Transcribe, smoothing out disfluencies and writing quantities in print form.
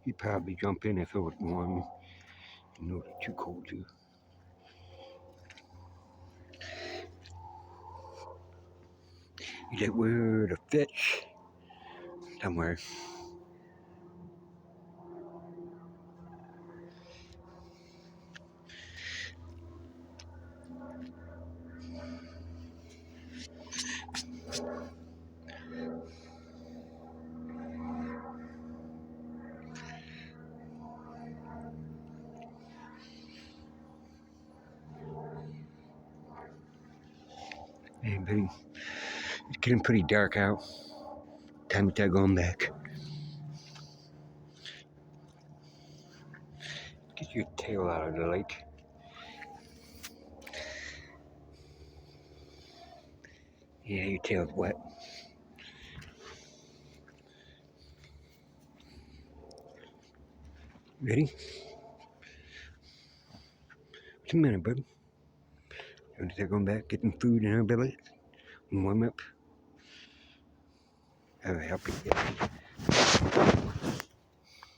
He'd probably jump in if it was warm. You know, it's too cold to. Is that where the fish? Somewhere. Hey, buddy. It's getting pretty dark out. Time to start going back. Get your tail out of the lake. Yeah, your tail's wet. Ready? What's the matter, bud? You want to start going back, getting food in our belly? And warm up? I'll help you.